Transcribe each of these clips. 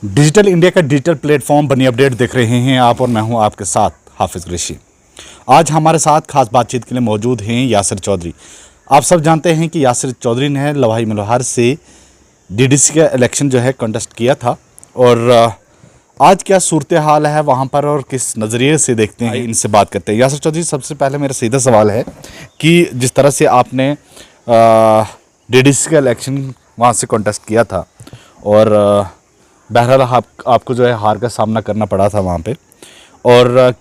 Digital India का digital platform बनी update देख रहे हैं आप और मैं हूं आपके साथ हाफिज ऋषि। आज हमारे साथ खास बातचीत के लिए मौजूद हैं यासिर चौधरी। आप सब जानते हैं कि यासिर चौधरी ने लवाही मल्हार से डीडीसी का इलेक्शन जो है कंटेस्ट किया था और आज क्या सूरत हाल है वहाँ पर और किस नज़रिए से देखते हैं, इनसे बात करते हैं। यासिर चौधरी, सबसे पहले मेरा सीधा सवाल है कि जिस तरह से आपने डीडीसी का इलेक्शन वहाँ से कंटेस्ट किया था और बहरहाल आपको जो है हार का सामना करना पड़ा था वहाँ पे, और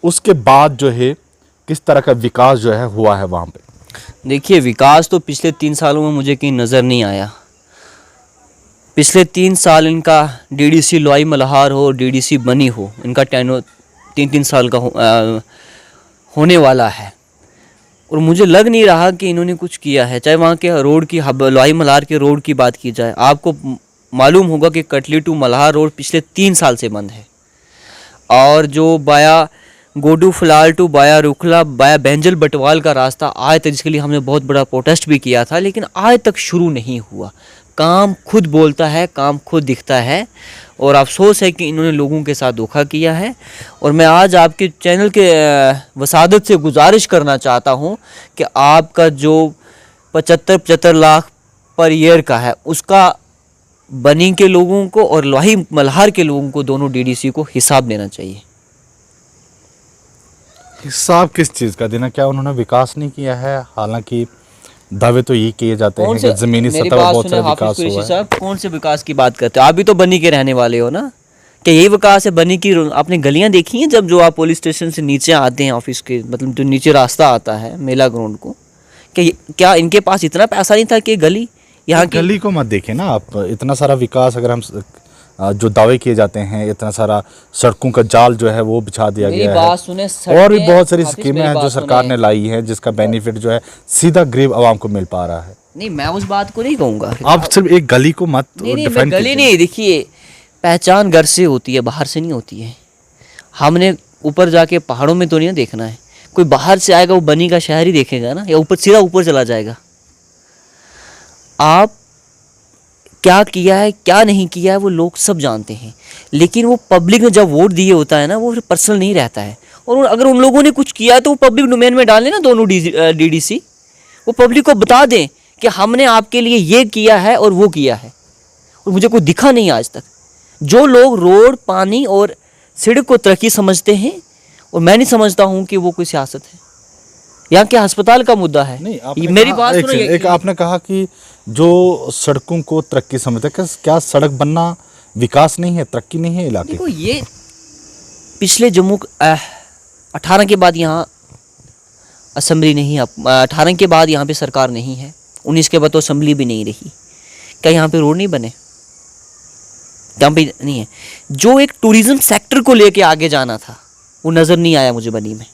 उसके बाद जो है किस तरह का विकास जो है हुआ है वहाँ पे? देखिए, विकास तो पिछले 3 सालों में मुझे कहीं नज़र नहीं आया। पिछले 3 साल इनका डीडीसी लवाही मल्हार हो, डीडीसी बनी हो, इनका टेनो 3-3 साल का होने वाला है और मुझे लग नहीं रहा कि इन्होंने कुछ किया है। चाहे वहाँ के रोड की, लवाही मल्हार के रोड की बात की जाए, आपको मालूम होगा कि कटली टू मल्हार रोड पिछले 3 साल से बंद है और जो बाया गोडू फलाल टू बाया रुखला बाया बेंजल बटवाल का रास्ता आज तक, जिसके लिए हमने बहुत बड़ा प्रोटेस्ट भी किया था, लेकिन आज तक शुरू नहीं हुआ। काम खुद बोलता है, काम खुद दिखता है और अफसोस है कि इन्होंने लोगों के साथ धोखा किया है। और मैं आज आपके चैनल के वसादत से गुजारिश करना चाहता हूं कि आपका जो 75 लाख पर ईयर का है, उसका बनी के लोगों को और लवाही मल्हार के लोगों को, दोनों डीडीसी को हिसाब देना चाहिए। हिसाब किस चीज़ का देना? क्या उन्होंने विकास नहीं किया है? हालांकि दावे तो ये किए जाते हैं कि ज़मीनी सतह पर बहुत सारा विकास हुआ है। कौन से विकास की बात करते हो? आप भी तो बनी के रहने वाले हो ना। क्या यही विकास है बनी की? आपने गलियां देखी हैं जब जो आप पुलिस स्टेशन से नीचे आते हैं ऑफिस के, मतलब जो नीचे रास्ता आता है मेला ग्राउंड को, क्या इनके पास इतना पैसा नहीं था कि गली यहाँ की गली को मत देखें ना आप। इतना सारा विकास, अगर हम जो दावे किए जाते हैं, इतना सारा सड़कों का जाल जो है वो बिछा दिया गया है और भी बहुत सारी स्कीमें हैं जो सरकार ने लाई हैं जिसका बेनिफिट जो है सीधा गरीब आवाम को मिल पा रहा है। नहीं, मैं उस बात को नहीं कहूँगा। आप सिर्फ एक गली को मत डिफाइन गली नहीं, देखिए, पहचान घर से होती है, बाहर से नहीं होती है। हमने ऊपर जाके पहाड़ों में तो नहीं देखना है। कोई बाहर से आएगा वो बनी का शहर ही देखेगा ना, या ऊपर सीधा ऊपर चला जाएगा। आप क्या किया है क्या नहीं किया है वो लोग सब जानते हैं, लेकिन वो पब्लिक ने जब वोट दिए होता है ना, वो पर्सनल नहीं रहता है। और अगर उन लोगों ने कुछ किया है तो वो पब्लिक डोमेन में डालें ना, दोनों डीडीसी, वो पब्लिक को बता दें कि हमने आपके लिए ये किया है और वो किया है। और मुझे कोई दिखा नहीं आज तक। जो लोग रोड, पानी और सड़क को तरक्की समझते हैं, और मैं नहीं समझता हूँ कि वो कोई सियासत है। यहाँ के अस्पताल का मुद्दा है। नहीं, मेरी बात सुनो। एक आपने कहा कि जो सड़कों को तरक्की समझते हैं, क्या सड़क बनना विकास नहीं है, तरक्की नहीं है इलाके? देखो, ये पिछले जम्मू 18 के बाद यहाँ असेंबली नहीं, 18 के बाद यहाँ पे सरकार नहीं है, 19 के बाद तो असेंबली भी नहीं रही। क्या यहाँ पे रोड नहीं बने? यहाँ पे नहीं है। जो एक टूरिज्म सेक्टर को लेके आगे जाना था वो नजर नहीं आया मुझे बनी में।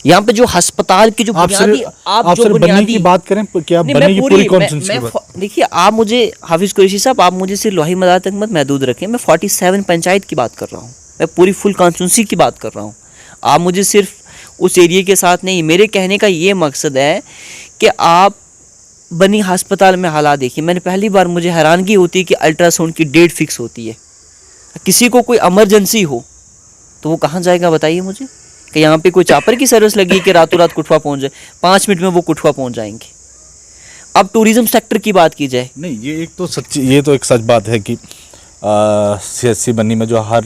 यहाँ पे जो अस्पताल की जो बुनियादी, आप जो बनी की बात करें, क्या बनी की पूरी कॉन्स्टिट्यूएंसी? देखिए, आप मुझे हाफिज कुरैशी साहब, आप मुझे सिर्फ लवाही मल्हार तक मत महदूद रखें। मैं 47 पंचायत की बात कर रहा हूँ, मैं पूरी फुल कॉन्स्टिट्यूंसी की बात कर रहा हूँ। आप मुझे सिर्फ उस एरिया के साथ नहीं। मेरे कहने का ये मकसद है कि आप बनी अस्पताल में हालात देखिए। मैंने पहली बार, मुझे हैरानगी होती है कि अल्ट्रासाउंड की डेट फिक्स होती है। किसी को कोई इमरजेंसी हो तो वो कहाँ जाएगा बताइए मुझे? कि यहाँ पे कोई चापर की सर्विस लगी कि रातों रात कुठवा पहुँच जाए, 5 मिनट में वो कुठवा पहुँच जाएंगे। अब टूरिज्म सेक्टर की बात की जाए, नहीं, ये तो एक सच बात है कि सीएससी बनी में जो हर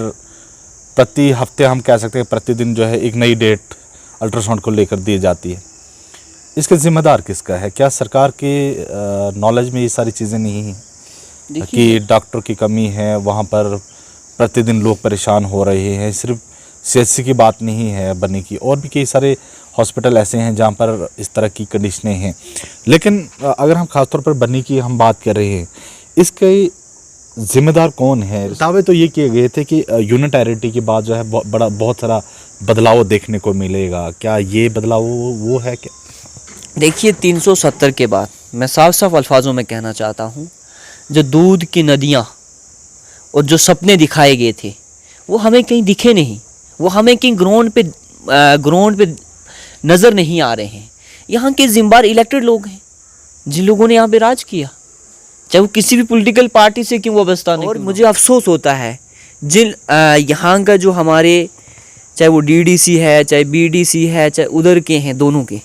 प्रति हफ्ते, हम कह सकते हैं प्रतिदिन जो है, एक नई डेट अल्ट्रासाउंड को लेकर दी जाती है। इसके जिम्मेदार किसका है? क्या सरकार के नॉलेज में ये सारी चीज़ें नहीं हैं कि डॉक्टर की कमी है, वहाँ पर प्रतिदिन लोग परेशान हो रहे हैं? सिर्फ सीएससी की बात नहीं है बनी की, और भी कई सारे हॉस्पिटल ऐसे हैं जहाँ पर इस तरह की कंडीशनें हैं। लेकिन अगर हम खासतौर पर बनी की हम बात कर रहे हैं, इसके जिम्मेदार कौन है? दावे तो ये किए गए थे कि यूनिट आइडेंटिटी के बाद जो है बहुत सारा बदलाव देखने को मिलेगा। क्या ये बदलाव वो है क्या? देखिए, 370 के बाद मैं साफ साफ अल्फाजों में कहना चाहता हूँ, जो दूध की नदियाँ और जो सपने दिखाए गए थे वो हमें कहीं दिखे नहीं, वो हमें कहीं ग्राउंड पे नज़र नहीं आ रहे हैं। यहाँ के जिम्मेदार इलेक्टेड लोग हैं जिन लोगों ने यहाँ पे राज किया। चाहे वो किसी भी पॉलिटिकल पार्टी से क्यों वाबस्ता नहीं। और मुझे अफसोस होता है जिन यहाँ का जो हमारे, चाहे वो डीडीसी है, चाहे बीडीसी है, चाहे उधर के हैं, दोनों के,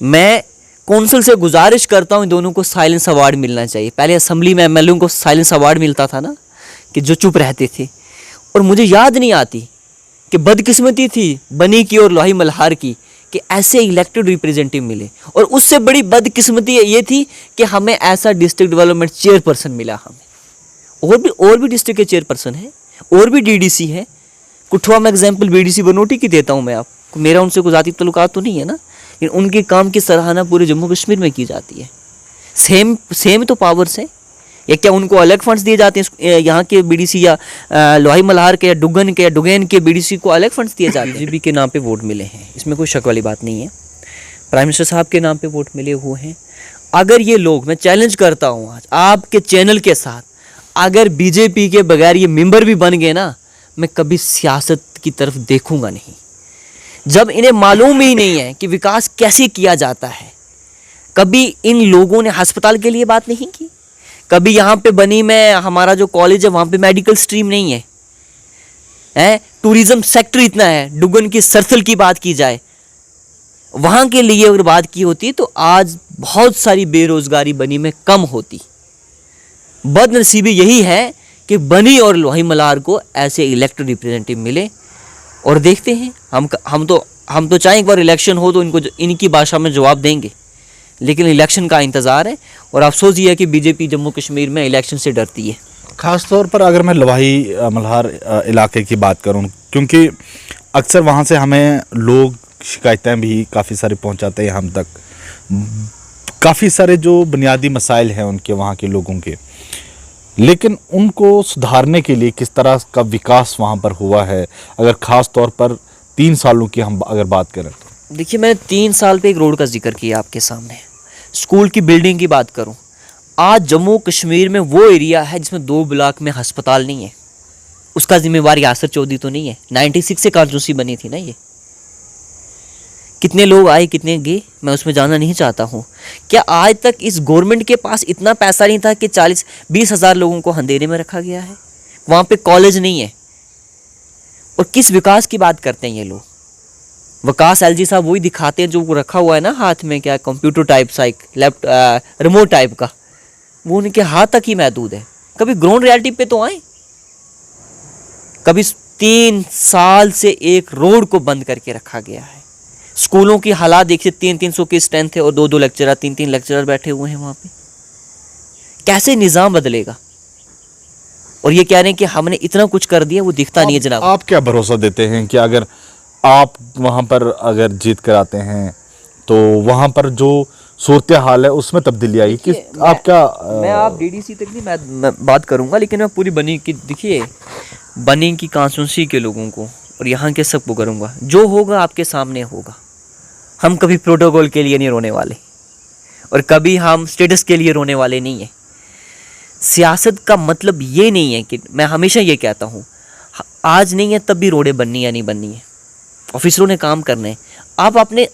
मैं कौंसिल से गुजारिश करता हूँ इन दोनों को साइलेंस अवार्ड मिलना चाहिए। पहले असेंबली में एमएलए को साइलेंस अवार्ड मिलता था ना, कि जो चुप रहते थे। और मुझे याद नहीं आती कि बदकिस्मती थी बनी की और लोही मल्हार की कि ऐसे इलेक्टेड रिप्रेजेंटेटिव मिले, और उससे बड़ी बदकिस्मती ये थी कि हमें ऐसा डिस्ट्रिक्ट डेवलपमेंट चेयरपर्सन मिला। हमें और भी डिस्ट्रिक्ट के चेयरपर्सन हैं, और भी डीडीसी हैं। कुठवा में एग्जाम्पल बीडीसी बनोटी की देता हूँ मैं आपको, मेरा उनसे कोई ज़ाती तल्लुकात तो नहीं है ना, लेकिन उनके काम की सराहना पूरे जम्मू कश्मीर में की जाती है। सेम तो पावर्स हैं, या क्या उनको अलग फंड्स दिए जाते हैं? यहाँ के बीडीसी या लोही मल्हार के या डुगन के या डुगेन के बीडीसी को अलग फंड्स दिए जाते हैं? बीजेपी के नाम पे वोट मिले हैं, इसमें कोई शक वाली बात नहीं है। प्राइम मिनिस्टर साहब के नाम पे वोट मिले हुए हैं। अगर ये लोग, मैं चैलेंज करता हूँ आज आपके चैनल के साथ, अगर बीजेपी के बगैर ये मेंबर भी बन गए ना, मैं कभी सियासत की तरफ देखूंगा नहीं। जब इन्हें मालूम ही नहीं है कि विकास कैसे किया जाता है। कभी इन लोगों ने अस्पताल के लिए बात नहीं की, कभी यहाँ पे बनी में हमारा जो कॉलेज है वहाँ पे मेडिकल स्ट्रीम नहीं है, टूरिज्म सेक्टर इतना है। डुगन की सरथल की बात की जाए, वहाँ के लिए अगर बात की होती तो आज बहुत सारी बेरोजगारी बनी में कम होती। बदनसीबी यही है कि बनी और लोही मल्हार को ऐसे इलेक्टेड रिप्रेजेंटेटिव मिले। और देखते हैं, हम तो चाहें एक बार इलेक्शन हो तो इनको इनकी भाषा में जवाब देंगे, लेकिन इलेक्शन का इंतज़ार है। और अफसोस ये है कि बीजेपी जम्मू कश्मीर में इलेक्शन से डरती है। ख़ास तौर पर अगर मैं लोही मल्हार इलाके की बात करूं, क्योंकि अक्सर वहां से हमें लोग शिकायतें भी काफ़ी सारी पहुंचाते हैं हम तक। काफ़ी सारे जो बुनियादी मसाइल हैं उनके, वहाँ के लोगों के, लेकिन उनको सुधारने के लिए किस तरह का विकास वहाँ पर हुआ है, अगर ख़ास तौर पर 3 सालों की हम अगर बात करें तो? देखिए, मैंने 3 साल पे एक रोड का जिक्र किया आपके सामने। स्कूल की बिल्डिंग की बात करूं, आज जम्मू कश्मीर में वो एरिया है जिसमें 2 ब्लॉक में अस्पताल नहीं है। उसका जिम्मेवार यासर चौधरी तो नहीं है। 96 से कॉन्स्टिट्यूंसी बनी थी ना ये। कितने लोग आए, कितने गए, मैं उसमें जाना नहीं चाहता हूँ। क्या आज तक इस गवर्नमेंट के पास इतना पैसा नहीं था कि 40-20 हज़ार लोगों को अंधेरे में रखा गया है? वहाँ पे कॉलेज नहीं है। और किस विकास की बात करते हैं ये लोग? विकास एलजी साहब वही दिखाते हैं जो रखा हुआ है ना हाथ में, क्या कंप्यूटर टाइप सा एक रिमोट टाइप का, वो उनके हाथ तक ही महदूद है। कभी ग्राउंड रियलिटी पे तो आए। कभी 3 साल से एक रोड को बंद करके रखा गया है। स्कूलों की हालात देखिए, 300 की स्ट्रेंथ है और 2 लेक्चरर, 3 लेक्चरर बैठे हुए हैं वहाँ पे। कैसे निज़ाम बदलेगा? और ये कह रहे हैं कि हमने इतना कुछ कर दिया, वो दिखता नहीं है जनाब। आप क्या भरोसा देते हैं कि अगर आप वहाँ पर अगर जीत कर आते हैं तो वहाँ पर जो सूरत हाल है उसमें तब्दीली आई? किस आप क्या मैं आप डीडीसी तक नहीं मैं बात करूँगा, लेकिन मैं पूरी बनी की, देखिए बनी की कॉन्स्टिट्यूंसी के लोगों को और यहाँ के सबको करूँगा। जो होगा आपके सामने होगा। हम कभी प्रोटोकॉल के लिए नहीं रोने वाले और कभी हम स्टेटस के लिए रोने वाले नहीं हैं। सियासत का मतलब ये नहीं है कि, मैं हमेशा ये कहता हूँ, आज नहीं है तब भी रोडें बननी या नहीं बननी है। ऑफिसरों ने काम करना है।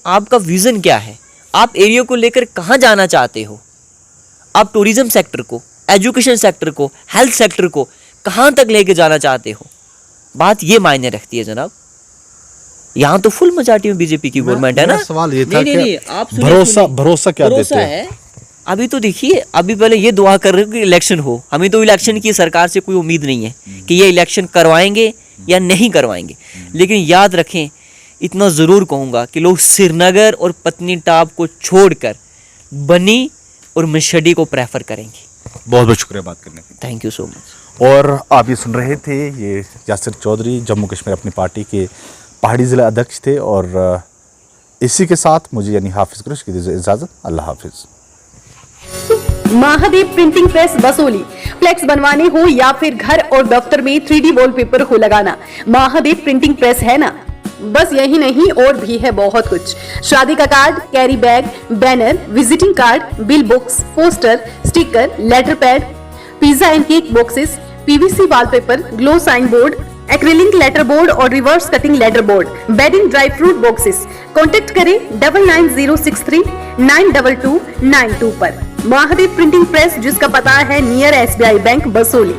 आपका विज़न क्या है? आप एरिया को लेकर कहाँ जाना चाहते हो? आप टूरिज्म सेक्टर को, एजुकेशन सेक्टर को, हेल्थ सेक्टर को कहाँ तक लेके जाना चाहते हो? बात ये मायने रखती है जनाब। यहाँ तो फुल मेजॉरिटी में बीजेपी की गवर्नमेंट है ना। सवाल ये था नहीं, आप भरोसा क्या देते हैं? अभी तो देखिए, अभी पहले ये दुआ कर रहे हो कि इलेक्शन हो। हमें तो इलेक्शन की सरकार से कोई उम्मीद नहीं है कि ये इलेक्शन करवाएंगे या नहीं करवाएंगे। लेकिन याद रखें, इतना ज़रूर कहूँगा कि लोग श्रीनगर और पत्नीटाप को छोड़कर बनी और मशहदी को प्रेफर करेंगे। बहुत बहुत शुक्रिया बात करने के लिए। Thank you so much. और आप ये सुन रहे थे, ये यासिर चौधरी जम्मू कश्मीर अपनी पार्टी के पहाड़ी ज़िला अध्यक्ष थे। और इसी के साथ मुझे यानी हाफिज़ कुरैश की दीजिए इजाज़त। अल्लाह हाफिज़। Mahadev printing press Basohli. Flex बनवाने हो या फिर घर और दफ्तर में 3D वॉलपेपर हो लगाना, महादेव प्रिंटिंग प्रेस है ना। बस यही नहीं, और भी है बहुत कुछ। शादी का card, carry bag, banner, visiting card, bill books, poster, sticker, letter pad, pizza and cake boxes, PVC wallpaper, glow sign board, acrylic letter board और reverse cutting letter board, wedding dry fruit boxes. Contact करें 9906392292 पर। Mahadev printing press, जिसका पता है near SBI bank Basoli.